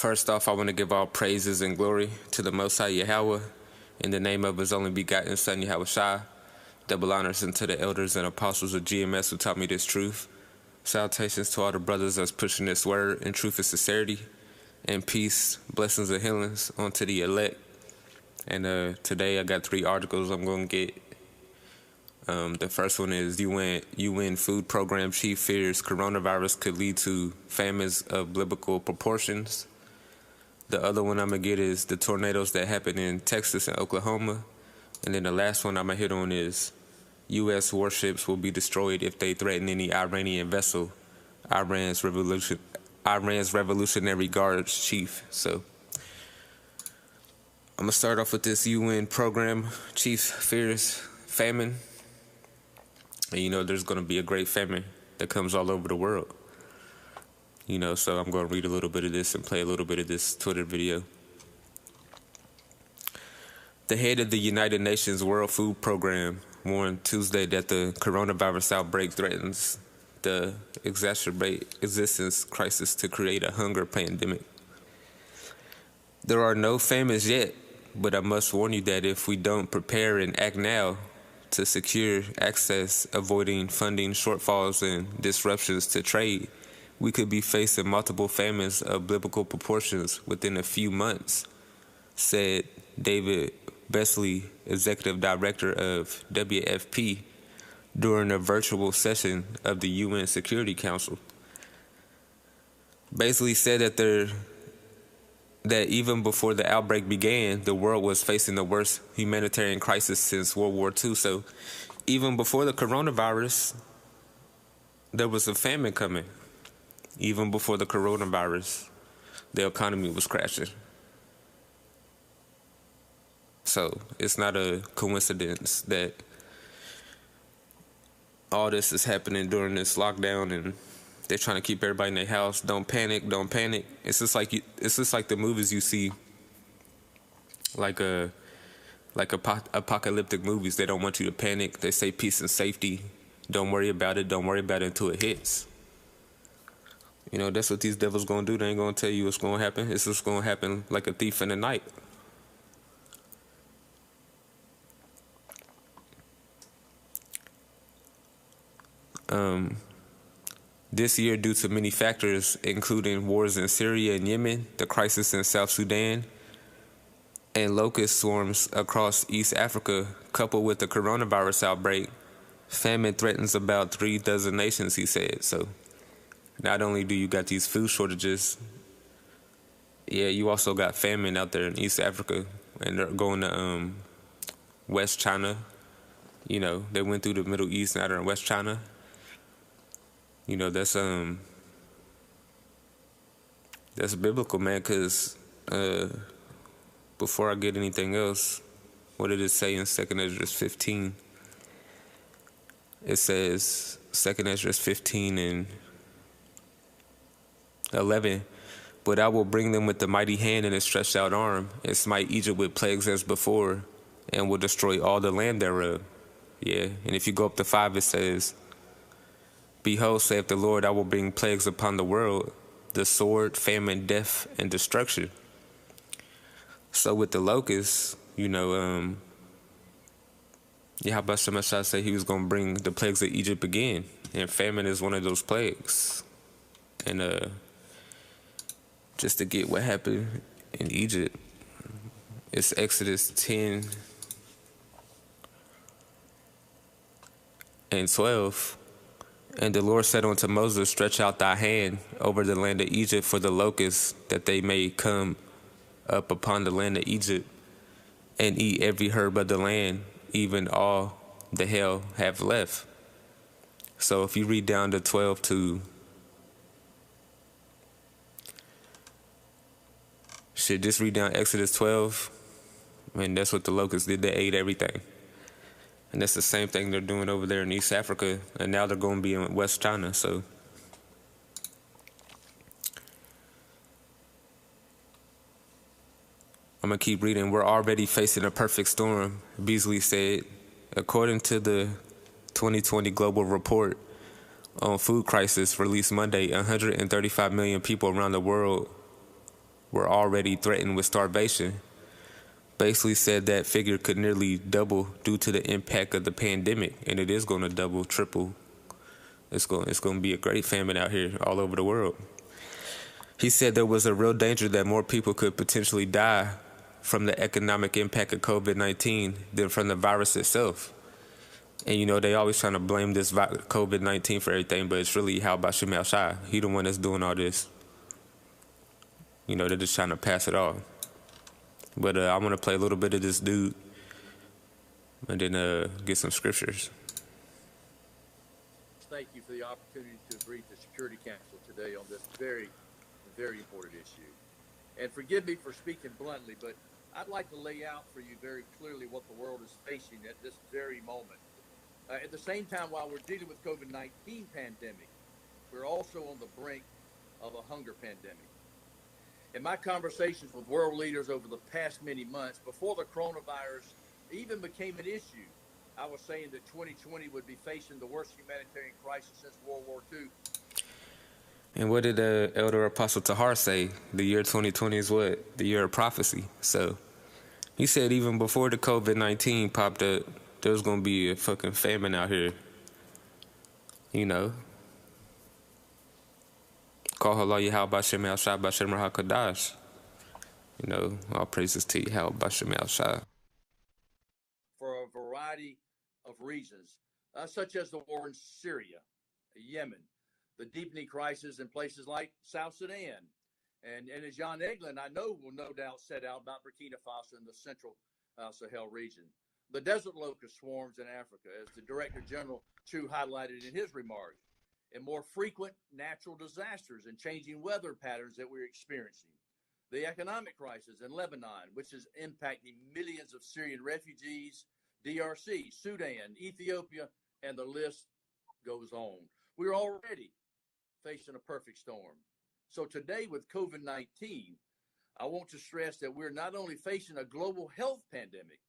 First off, I want to give all praises and glory to the Most High Yahweh in the name of His only begotten Son, Yahweh Shai. Double honors unto the elders and apostles of GMS who taught me this truth. Salutations to all the brothers that's pushing this word in truth and sincerity. And peace, blessings, and healings onto the elect. And today I got 3 articles I'm going to get. The first one is UN Food Program Chief fears coronavirus could lead to famines of biblical proportions. The other one I'm going to get is the tornadoes that happened in Texas and Oklahoma. And then the last one I'm going to hit on is U.S. warships will be destroyed if they threaten any Iranian vessel, Iran's Revolutionary Guards chief. So I'm going to start off with this UN program chief fears famine. And you know there's going to be a great famine that comes all over the world. You know, so I'm going to read a little bit of this and play a little bit of this Twitter video. The head of the United Nations World Food Program warned Tuesday that the coronavirus outbreak threatens to exacerbate existence crisis to create a hunger pandemic. There are no famines yet, but I must warn you that if we don't prepare and act now to secure access, avoiding funding shortfalls and disruptions to trade, we could be facing multiple famines of biblical proportions within a few months, said David Beasley, executive director of WFP, during a virtual session of the UN Security Council. Beasley said that even before the outbreak began, the world was facing the worst humanitarian crisis since World War II. So even before the coronavirus, there was a famine coming. Even before the coronavirus, the economy was crashing. So it's not a coincidence that all this is happening during this lockdown and they're trying to keep everybody in their house. Don't panic, don't panic. It's just like the movies you see, like apocalyptic movies. They don't want you to panic. They say peace and safety. Don't worry about it. Don't worry about it until it hits. You know, that's what these devils gonna do. They ain't gonna tell you what's gonna happen. It's just gonna happen like a thief in the night. This year, due to many factors, including wars in Syria and Yemen, the crisis in South Sudan, and locust swarms across East Africa, coupled with the coronavirus outbreak, famine threatens about 36 nations, he said. So not only do you got these food shortages, yeah, you also got famine out there in East Africa, and they're going to West China. You know, they went through the Middle East, now they're in West China. You know, that's biblical, man, because before I get anything else, what did it say in 2 Ezra 15? It says, 2 Ezra 15 and 11, but I will bring them with the mighty hand and a stretched out arm, and smite Egypt with plagues as before, and will destroy all the land thereof. Yeah, and if you go up to 5, it says, Behold, saith the Lord, I will bring plagues upon the world, the sword, famine, death, and destruction. So with the locusts, you know, Yahweh Shemashah said he was going to bring the plagues of Egypt again, and famine is one of those plagues. And just to get what happened in Egypt, it's Exodus 10 and 12. And the Lord said unto Moses, stretch out thy hand over the land of Egypt for the locusts, that they may come up upon the land of Egypt, and eat every herb of the land, even all the hell have left. So if you read down to 12 to just read down Exodus 12, and that's what the locusts did. They ate everything. And that's the same thing they're doing over there in East Africa, and now they're going to be in West China. So I'm going to keep reading. We're already facing a perfect storm, Beasley said. According to the 2020 Global Report on Food Crisis released Monday, 135 million people around the world were already threatened with starvation. Basically said that figure could nearly double due to the impact of the pandemic, and it is going to double, triple. It's going to be a great famine out here all over the world. He said there was a real danger that more people could potentially die from the economic impact of COVID-19 than from the virus itself. And, you know, they always trying to blame this COVID-19 for everything, but it's really how Bashim al-Shah. He the one that's doing all this. You know, they're just trying to pass it off. But I want to play a little bit of this dude and then get some scriptures. Thank you for the opportunity to brief the Security Council today on this very, very important issue. And forgive me for speaking bluntly, but I'd like to lay out for you very clearly what the world is facing at this very moment. At the same time, while we're dealing with COVID-19 pandemic, we're also on the brink of a hunger pandemic. In my conversations with world leaders over the past many months, before the coronavirus even became an issue, I was saying that 2020 would be facing the worst humanitarian crisis since World War II. And what did Elder Apostle Tahar say? The year 2020 is what? The year of prophecy. So he said even before the COVID-19 popped up, there was going to be a fucking famine out here. You know. Call Allah Yahweh Bashim al-Shah Bashim HaKadash. You know, all praises to Yahweh Bashim al-Shah. For a variety of reasons, such as the war in Syria, Yemen, the deepening crisis in places like South Sudan, and as John Eglin, I know, will no doubt set out about Burkina Faso in the central Sahel region. The desert locust swarms in Africa, as the Director General Chu highlighted in his remarks, and more frequent natural disasters and changing weather patterns that we're experiencing. The economic crisis in Lebanon, which is impacting millions of Syrian refugees, DRC, Sudan, Ethiopia, and the list goes on. We're already facing a perfect storm. So today with COVID-19, I want to stress that we're not only facing a global health pandemic,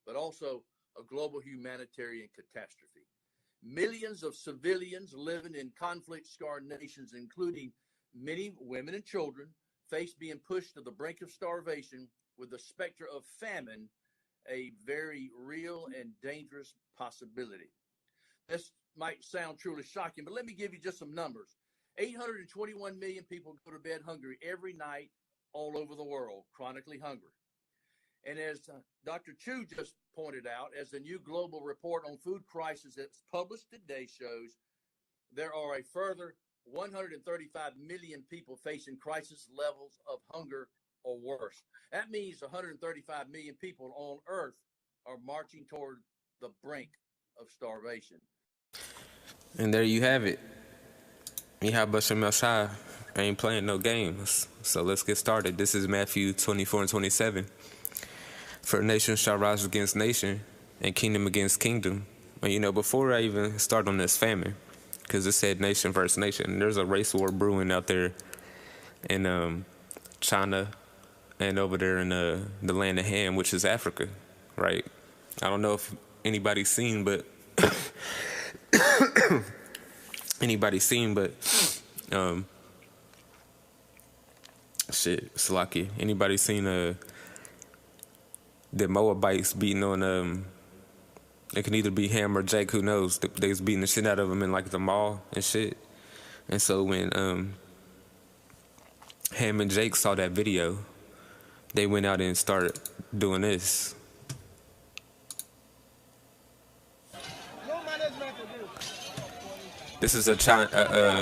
but also a global humanitarian catastrophe. Millions of civilians living in conflict-scarred nations, including many women and children, face being pushed to the brink of starvation, with the specter of famine a very real and dangerous possibility. This might sound truly shocking, but let me give you just some numbers. 821 million people go to bed hungry every night all over the world, chronically hungry. And as Dr. Chu just pointed out, as the new global report on food crisis that's published today shows, there are a further 135 million people facing crisis levels of hunger or worse. That means 135 million people on Earth are marching toward the brink of starvation. And there you have it. Yahweh Bashim al-Shah ain't playing no games. So let's get started. This is Matthew 24 and 27. For nation shall rise against nation, and kingdom against kingdom. And, you know, before I even start on this famine, because it said nation versus nation, there's a race war brewing out there in China and over there in the land of Ham, which is Africa, right? I don't know if anybody's seen, but Salaki. Anybody seen the Moabites beating on it can either be Ham or Jake, who knows? They was beating the shit out of them in like the mall and shit. And so when Ham and Jake saw that video, they went out and started doing this. This is a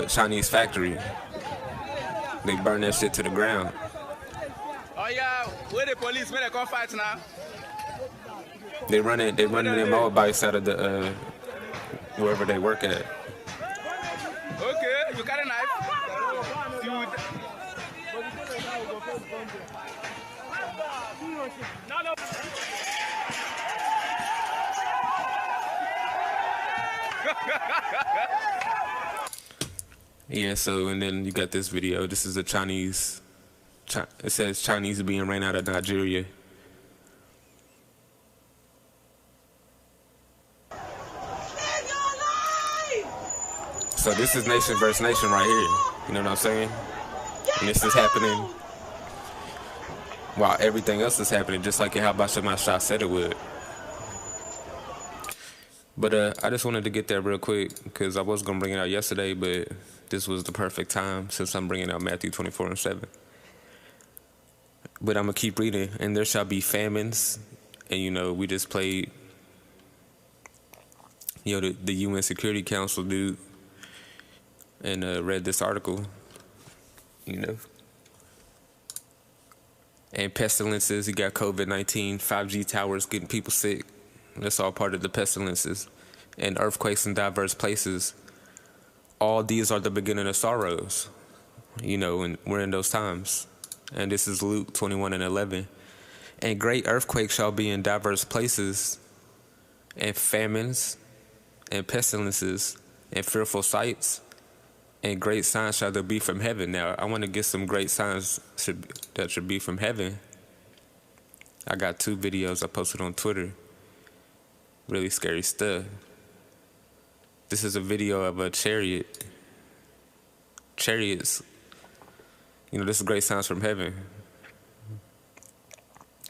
Chinese factory. They burn that shit to the ground. Oh yeah, where the police, where they come fight now? They running their Moabites out of the wherever they work at. Okay, you got a knife. No. Yeah, so and then you got this video. This is a Chinese. It says Chinese being ran out of Nigeria. So this is nation versus nation right here. You know what I'm saying? And this is happening while everything else is happening, just like how Shah said it would. But I just wanted to get that real quick because I was going to bring it out yesterday, but this was the perfect time since I'm bringing out Matthew 24:7. But I'm going to keep reading. And there shall be famines. And, we just played, the UN Security Council dude and read this article, And pestilences, you got COVID-19, 5G towers getting people sick. That's all part of the pestilences. And earthquakes in diverse places. All these are the beginning of sorrows, and we're in those times. And this is Luke 21:11. And great earthquakes shall be in diverse places, and famines, and pestilences, and fearful sights, and great signs shall there be from heaven. Now, I want to get some great signs that should be from heaven. I got 2 videos I posted on Twitter. Really scary stuff. This is a video of a chariot. Chariots. This is great signs from heaven.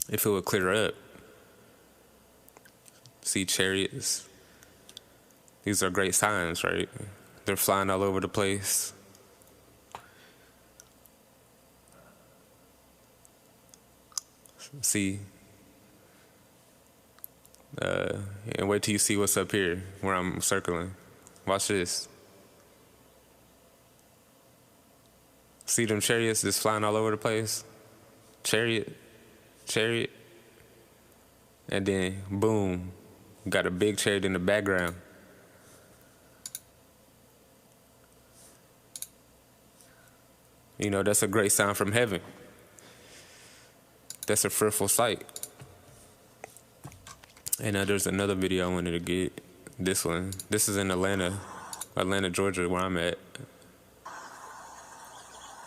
If it would clear up. See chariots. These are great signs, right? They're flying all over the place. See. And wait till you see what's up here, where I'm circling. Watch this. See them chariots just flying all over the place? Chariot. And then, boom, got a big chariot in the background. That's a great sign from heaven. That's a fearful sight. And there's another video I wanted to get. This one. This is in Atlanta, Georgia, where I'm at.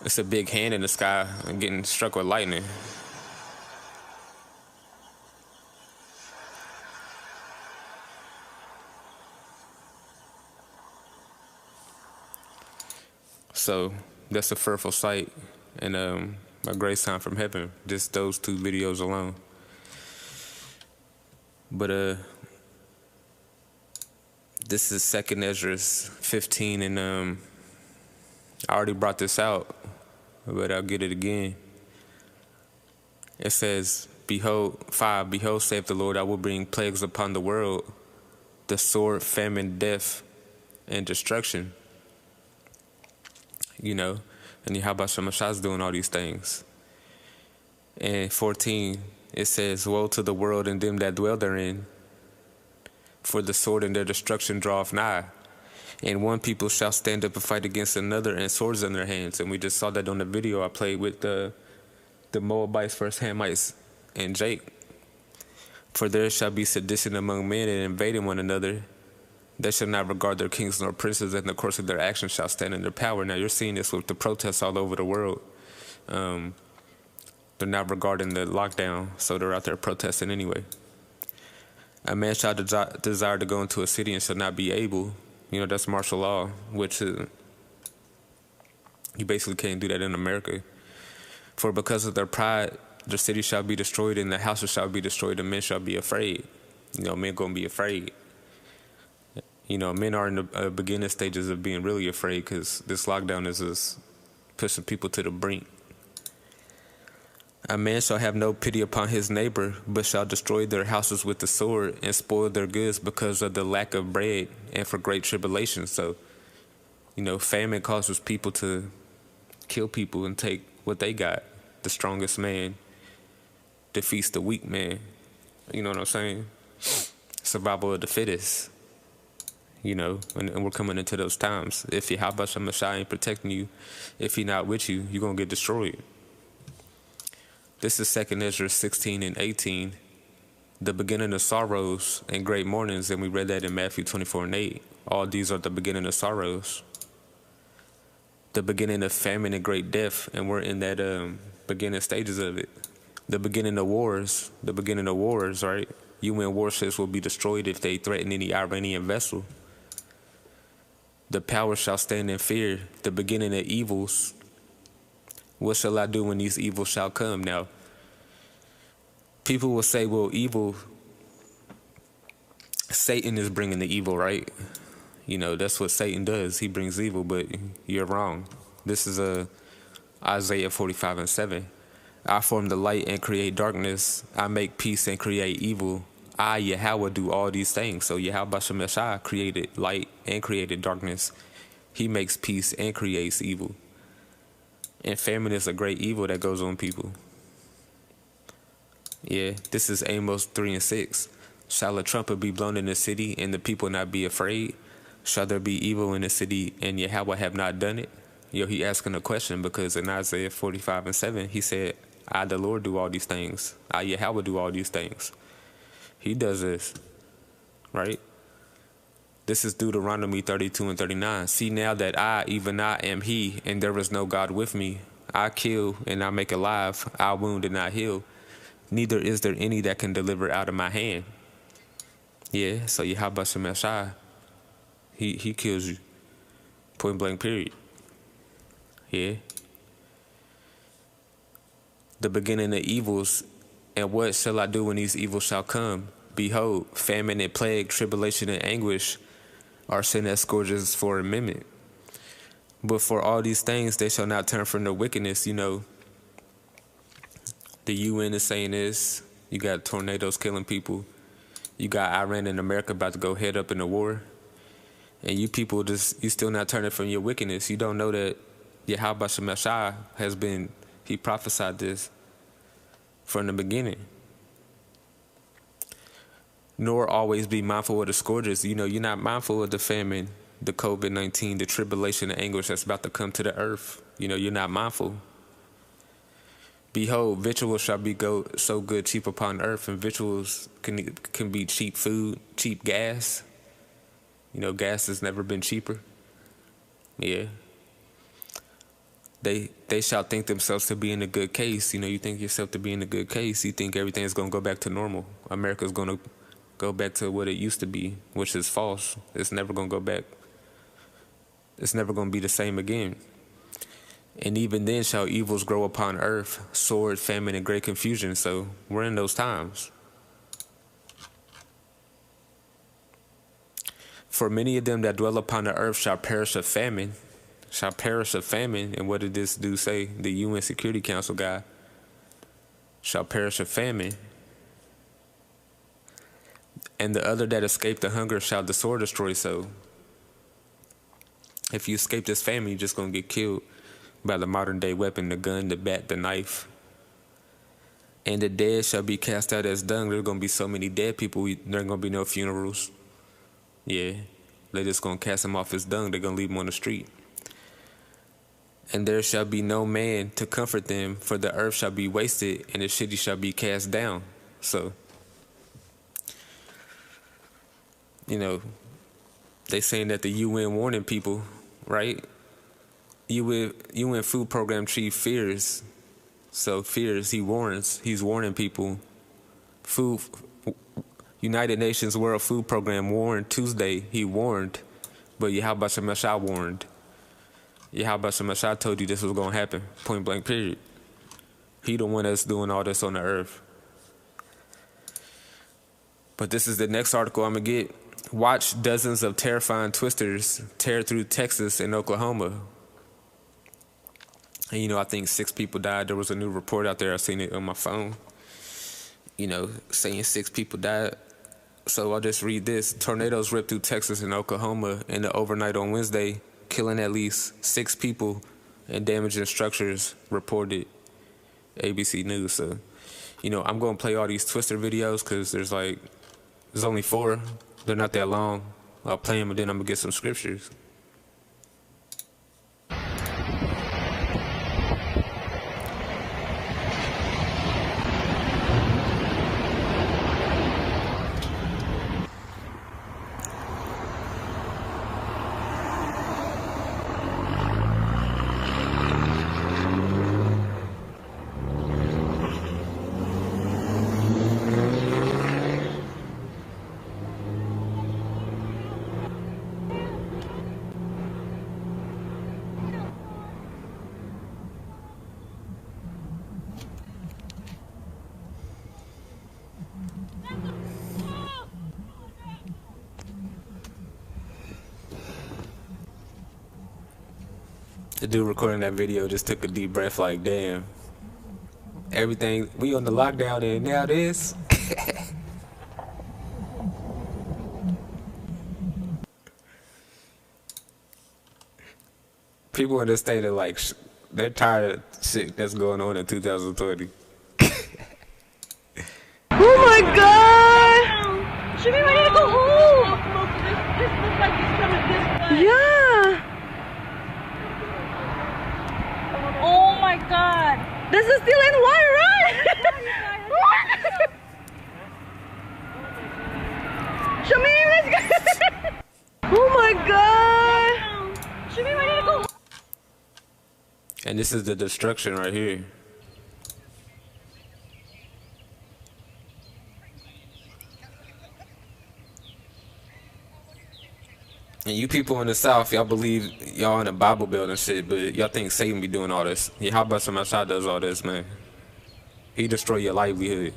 It's a big hand in the sky and getting struck with lightning. So that's a fearful sight and a great sign from heaven. Just those 2 videos alone. But this is 2 Ezra 15, and I already brought this out, but I'll get it again. It says, Behold, saith the Lord, I will bring plagues upon the world, the sword, famine, death, and destruction. And Yahweh Shah is doing all these things. And 14, it says, Woe to the world and them that dwell therein, for the sword and their destruction draweth nigh. And one people shall stand up and fight against another, and swords in their hands. And we just saw that on the video I played with the Moabites versus Hamites and Jake. For there shall be sedition among men, and invading one another. They shall not regard their kings nor princes, and the course of their actions shall stand in their power. Now you're seeing this with the protests all over the world. They're not regarding the lockdown, so they're out there protesting anyway. A man shall desire to go into a city and shall not be able. That's martial law, which you basically can't do that in America. For because of their pride, the city shall be destroyed, and the houses shall be destroyed, and men shall be afraid. Men gonna be afraid. Men are in the beginning stages of being really afraid because this lockdown is just pushing people to the brink. A man shall have no pity upon his neighbor, but shall destroy their houses with the sword and spoil their goods because of the lack of bread and for great tribulation. So, famine causes people to kill people and take what they got. The strongest man defeats the weak man. You know what I'm saying? Survival of the fittest. And we're coming into those times. If Yahweh Shah ain't protecting you, if he not with you, you're going to get destroyed. This is 2 Ezra 16 and 18, the beginning of sorrows and great mournings, and we read that in Matthew 24 and 8. All these are the beginning of sorrows, the beginning of famine and great death, and we're in that beginning stages of it. The beginning of wars, right? UN warships will be destroyed if they threaten any Iranian vessel. The power shall stand in fear, the beginning of evils. What shall I do when these evils shall come? Now, People will say, well, Satan is bringing the evil, right? You know, that's what Satan does. He brings evil, but you're wrong. This is Isaiah 45:7. I form the light and create darkness. I make peace and create evil. I, Yahweh, do all these things. So Yahweh Shemeshah created light and created darkness. He makes peace and creates evil. And famine is a great evil that goes on people. Yeah, this is Amos 3:6. Shall a trumpet be blown in the city, and the people not be afraid? Shall there be evil in the city, and Yahweh have not done it? Yo, he asking a question because in Isaiah 45:7, he said, I, the Lord, do all these things. I, Yahweh, do all these things. He does this, right? This is Deuteronomy 32:39. See now that I, even I, am he, and there is no God with me. I kill and I make alive. I wound and I heal. Neither is there any that can deliver out of my hand. Yeah, so Yahweh Shemeshah, he kills you. Point blank, period. Yeah. The beginning of evils, and what shall I do when these evils shall come? Behold, famine and plague, tribulation and anguish are sent as scourges for a minute. But for all these things, they shall not turn from their wickedness. You know, the UN is saying this. You got tornadoes killing people. You got Iran and America about to go head up in a war. And you people you still not turning from your wickedness. You don't know that Yahweh Shemeshah he prophesied this from the beginning. Nor always be mindful of the scourges. You know, you're not mindful of the famine, the COVID-19, the tribulation and anguish that's about to come to the earth. You know, you're not mindful. Behold, victuals shall be so good cheap upon earth, and victuals can be cheap food, cheap gas. You know, gas has never been cheaper. Yeah. They shall think themselves to be in a good case. You know, you think yourself to be in a good case. You think everything's going to go back to normal. America's going to go back to what it used to be, which is false. It's never going to go back. It's never going to be the same again. And even then shall evils grow upon earth, sword, famine, and great confusion. So we're in those times. For many of them that dwell upon the earth shall perish of famine. Shall perish of famine. And what did this dude say? The UN Security Council guy. Shall perish of famine. And the other that escape the hunger shall the sword destroy. So if you escape this famine, you're just going to get killed by the modern day weapon, the gun, the bat, the knife. And the dead shall be cast out as dung. There's going to be so many dead people, there ain't going to be no funerals. Yeah, they're just going to cast them off as dung. They're going to leave them on the street. And there shall be no man to comfort them, for the earth shall be wasted, and the city shall be cast down. So, you know, they saying that the UN warning people, right? UN Food Program Chief fears. So fears, he warns. He's warning people. United Nations World Food Program warned Tuesday. He warned, but Yahweh Shemeshah warned. Yahweh Shemeshah told you this was going to happen. Point blank, period. He the one that's doing all this on the earth. But this is the next article I'm going to get. Watch dozens of terrifying twisters tear through Texas and Oklahoma. And, you know, I think 6 people died. There was a new report out there. I seen it on my phone, you know, saying 6 people died. So I'll just read this. Tornadoes ripped through Texas and Oklahoma in the overnight on Wednesday, killing at least 6 people and damaging structures, reported ABC News. So, you know, I'm going to play all these Twister videos because there's only 4. They're not that long. I'll play them and then I'm going to get some scriptures. The dude recording that video just took a deep breath like, damn. Everything, we on the lockdown and now this. People in the state are like, they're tired of shit that's going on in 2020. Oh my god! Should be ready to go home! This looks like he's coming this way. Yeah! Oh my god! This is still in one, right? Shamir, let's go! Oh my god! Should be ready to go home. And this is the destruction right here. And you people in the South, y'all believe y'all in a Bible Belt and shit, but y'all think Satan be doing all this. Yeah, how about some outside does all this, man? He destroy your livelihood.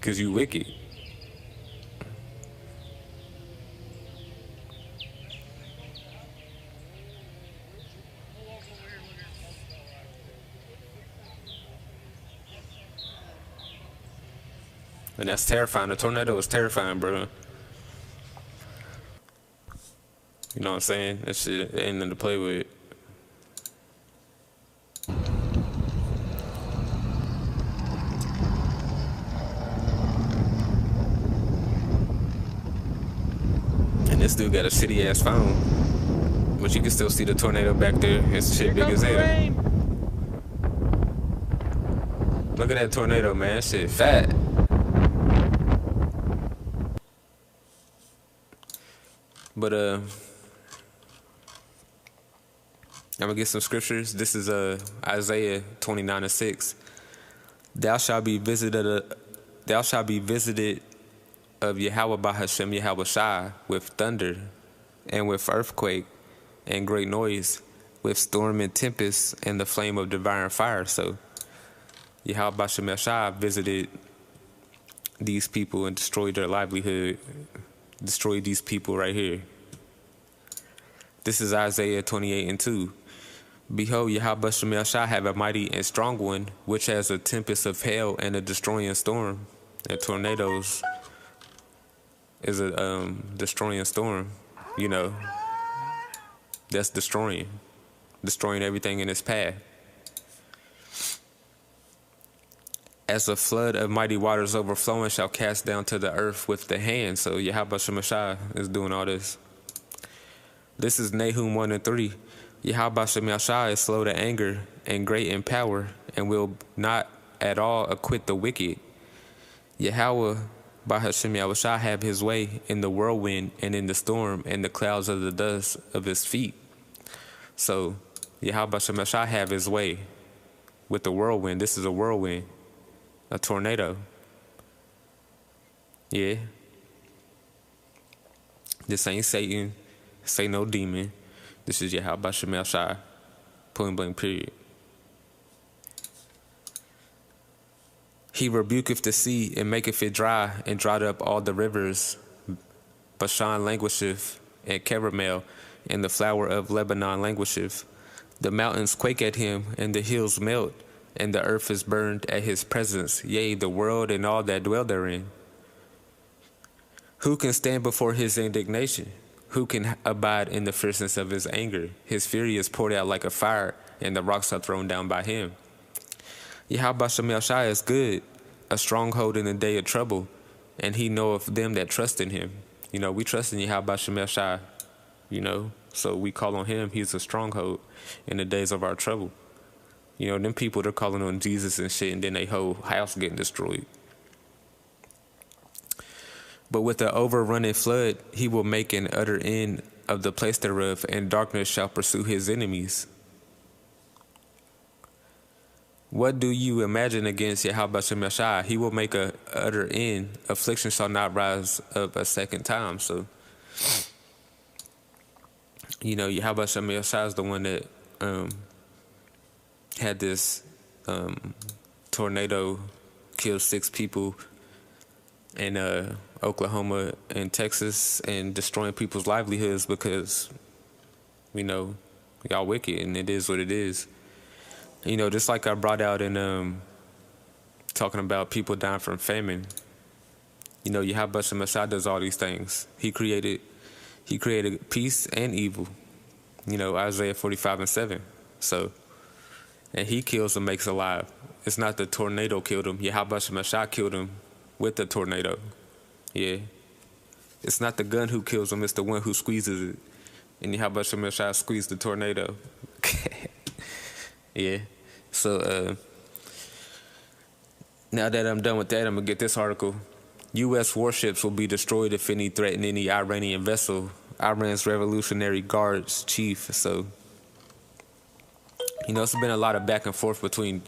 Cause you wicked. And that's terrifying. The tornado is terrifying, bro. You know what I'm saying? That shit ain't nothing to play with. And this dude got a shitty ass phone. But you can still see the tornado back there. It's shit big as hell. Look at that tornado, man. That shit fat. But I'm gonna get some scriptures. This is Isaiah 29:6. Thou shalt be visited of Yahweh by Hashem Yahweh Shai with thunder and with earthquake and great noise, with storm and tempest and the flame of devouring fire. So Yahweh by Hashem Shai visited these people and destroyed their livelihood, destroyed these people right here. This is Isaiah 28:2. Behold, Yahweh Shemel Shah have a mighty and strong one, which has a tempest of hail and a destroying storm. And tornadoes is a destroying storm, you know. That's destroying everything in its path. As a flood of mighty waters overflowing shall cast down to the earth with the hand. So Yahweh Shemashah is doing all this. This is Nahum 1:3. Yahweh Shemashah is slow to anger and great in power, and will not at all acquit the wicked. Yahweh by Hashem Yahushua have his way in the whirlwind and in the storm and the clouds of the dust of his feet. So Yahweh Shemashah have his way with the whirlwind. This is a whirlwind. A tornado. Yeah. This ain't Satan. This ain't no demon. This is Yahweh Shemel Shai. Point blank period. He rebuketh the sea and maketh it dry, and dried up all the rivers. Bashan languisheth, and Caramel, and the flower of Lebanon languisheth. The mountains quake at him, and the hills melt, and the earth is burned at his presence, yea, the world and all that dwell therein. Who can stand before his indignation? Who can abide in the fierceness of his anger? His fury is poured out like a fire, and the rocks are thrown down by him. Yahweh Shemel Shai is good, a stronghold in the day of trouble, and he knoweth them that trust in him. You know, we trust in Yahweh Shemel Shai, you know, so we call on him. He's a stronghold in the days of our trouble. You know, them people, they're calling on Jesus and shit, and then their whole house getting destroyed. But with the overrunning flood, he will make an utter end of the place thereof, and darkness shall pursue his enemies. What do you imagine against Yahweh Shemel Shai? He will make a utter end. Affliction shall not rise up a second time. So, you know, Yahweh Shemel Shai is the one that had this tornado kill 6 people in Oklahoma and Texas, and destroying people's livelihoods because, you know, Y'all wicked, and it is what it is. You know, just like I brought out in talking about people dying from famine. You know, Yahweh Messiah does all these things. He created peace and evil. You know, Isaiah 45:7. So, and he kills and makes alive. It's not the tornado killed him. Yahweh Messiah killed him with the tornado. Yeah. It's not the gun who kills him, it's the one who squeezes it. And Yahweh Messiah squeezed the tornado. Yeah. So, now that I'm done with that, I'm going to get this article. U.S. warships will be destroyed if any threaten any Iranian vessel. Iran's Revolutionary Guards chief. So, you know, it's been a lot of back and forth between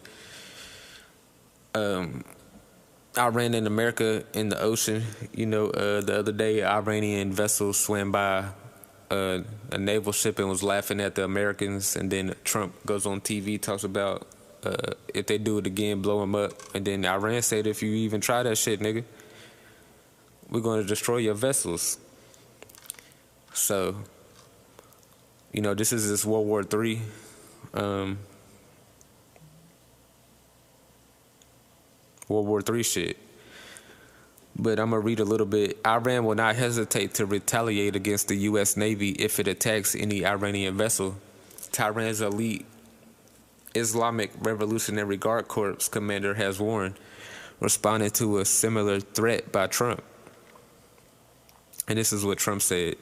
Iran and America in the ocean. You know, the other day, Iranian vessel swam by a naval ship and was laughing at the Americans. And then Trump goes on TV, talks about if they do it again, blow them up. And then Iran said, if you even try that shit, nigga, we're going to destroy your vessels. So, you know, this is World War III. World War III shit. But I'm going to read a little bit. Iran will not hesitate to retaliate against the U.S. Navy if it attacks any Iranian vessel. Tehran's elite Islamic Revolutionary Guard Corps commander has warned, responding to a similar threat by Trump. And this is what Trump said.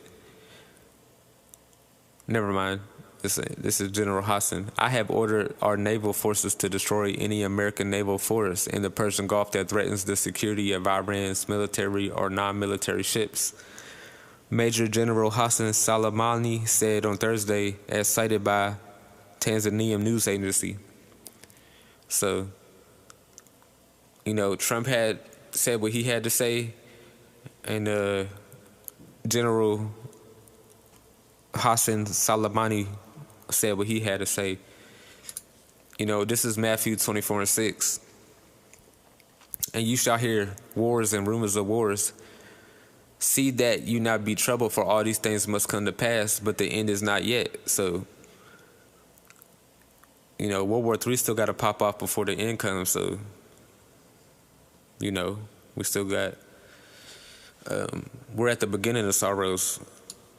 Never mind. This is General Hassan. I have ordered our naval forces to destroy any American naval force in the Persian Gulf that threatens the security of Iran's military or non-military ships. Major General Hassan Soleimani said on Thursday, as cited by Tanzanian news agency. So, you know, Trump had said what he had to say, and General Hassan Soleimani said what he had to say. You know, this is Matthew 24:6. And you shall hear wars and rumors of wars. See that you not be troubled, for all these things must come to pass, but the end is not yet. So, you know, World War III still got to pop off before the end comes. So, you know, we still got, we're at the beginning of sorrows,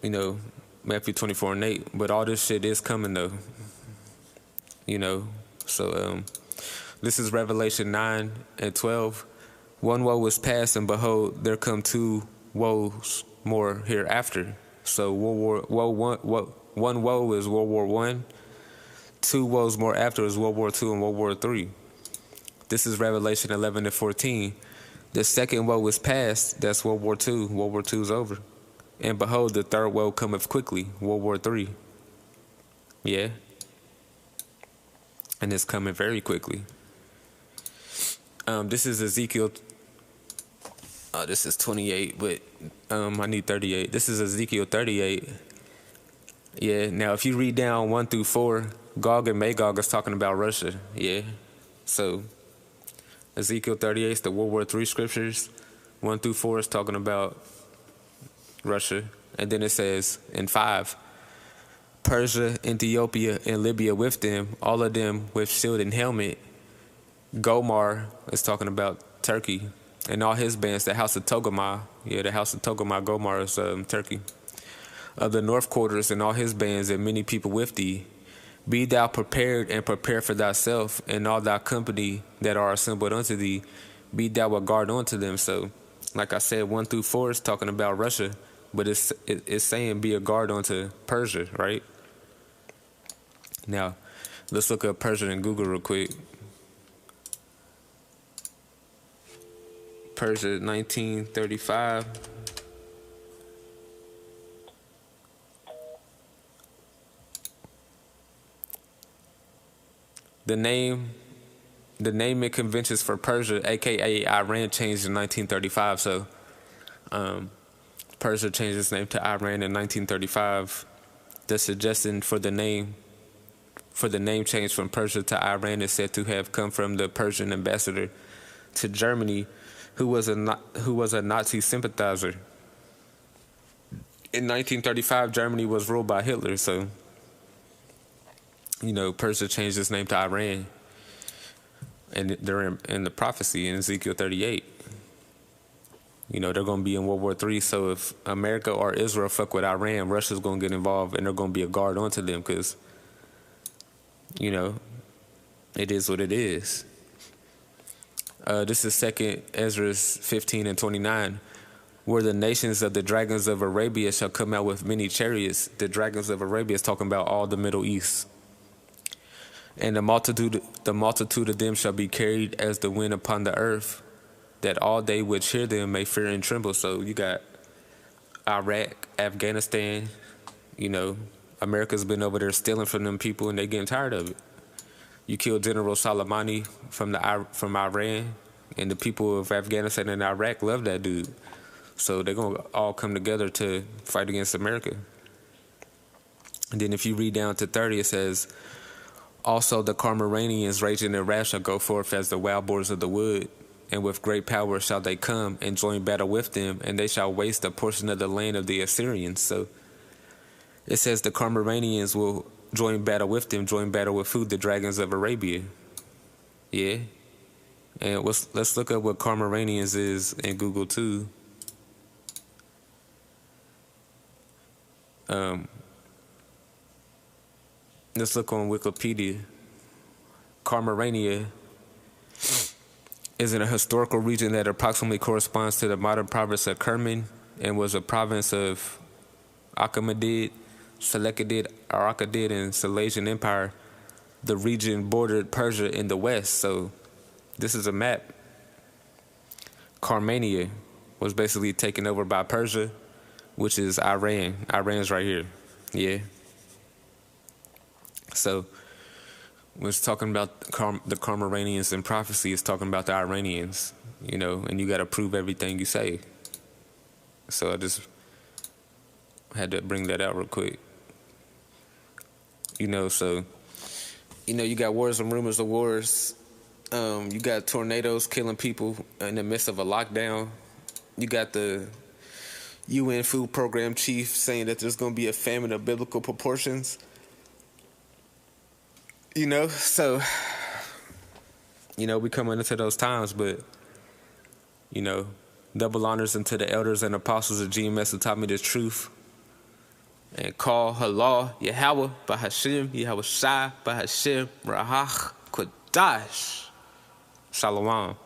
you know, Matthew 24:8, but all this shit is coming though, you know. So this is Revelation 9:12. One woe was past, and behold, there come two woes more hereafter. So one woe is World War I. Two woes more after is World War II and World War III. This is Revelation 11:14. The second woe is past. That's World War II. World War II is over. And behold, the third woe cometh quickly, World War III. Yeah. And it's coming very quickly. This is Ezekiel. This is 28, but I need 38. This is Ezekiel 38. Yeah, now if you read down 1 through 4, Gog and Magog is talking about Russia. Yeah. So Ezekiel 38 is the World War III scriptures. 1 through 4 is talking about Russia. And then it says in 5, Persia, Ethiopia, and Libya with them, all of them with shield and helmet. Gomar is talking about Turkey. And all his bands, the house of Togarmah. Yeah, the house of Togarmah, Gomar is Turkey. Of the north quarters and all his bands and many people with thee. Be thou prepared and prepare for thyself and all thy company that are assembled unto thee. Be thou a guard unto them. So, like I said, 1 through 4 is talking about Russia, but it's saying be a guard unto Persia, right? Now, let's look up Persia in Google real quick. Persia 1935. The naming conventions for Persia, aka Iran, changed in 1935. So, Persia changed its name to Iran in 1935. The suggestion for the name change from Persia to Iran is said to have come from the Persian ambassador to Germany, who was a Nazi sympathizer. In 1935, Germany was ruled by Hitler. So, Persia changed its name to Iran, and they're in the prophecy in Ezekiel 38. They're going to be in World War III, so if America or Israel fuck with Iran, Russia's going to get involved, and they're going to be a guard onto them because, it is what it is. This is 2 Ezra 15 and 29. Where the nations of the dragons of Arabia shall come out with many chariots. The dragons of Arabia is talking about all the Middle East. And the multitude of them shall be carried as the wind upon the earth, that all they which hear them may fear and tremble. So you got Iraq, Afghanistan, America's been over there stealing from them people and they getting tired of it. You killed General Soleimani from Iran, and the people of Afghanistan and Iraq love that dude. So they're going to all come together to fight against America. And then if you read down to 30, it says, also the Carmaranians raging in wrath shall go forth as the wild boars of the wood, and with great power shall they come and join battle with them, and they shall waste a portion of the land of the Assyrians. So it says the Carmaranians will join battle with them, join battle with who? The dragons of Arabia. Yeah. And let's look up what Carmaranians is in Google too. Let's look on Wikipedia. Carmarania is in a historical region that approximately corresponds to the modern province of Kerman and was a province of Achaemenid, Seleucid, Arakadid, and Silesian Empire. The region bordered Persia in the west. So this is a map. Carmania was basically taken over by Persia, which is Iran. Iran's right here. Yeah. So when it's talking about the Carmaranians in prophecy, it's talking about the Iranians, and you got to prove everything you say. So I just had to bring that out real quick. So, you got wars and rumors of wars. You got tornadoes killing people in the midst of a lockdown. You got the UN Food Program chief saying that there's going to be a famine of biblical proportions. So, we coming into those times, but, double honors unto the elders and apostles of GMS who taught me this truth. And call Halal, Yahweh, Bahashim, Yahweh Shai, Bahashim, Rahach, Kodash. Shalom.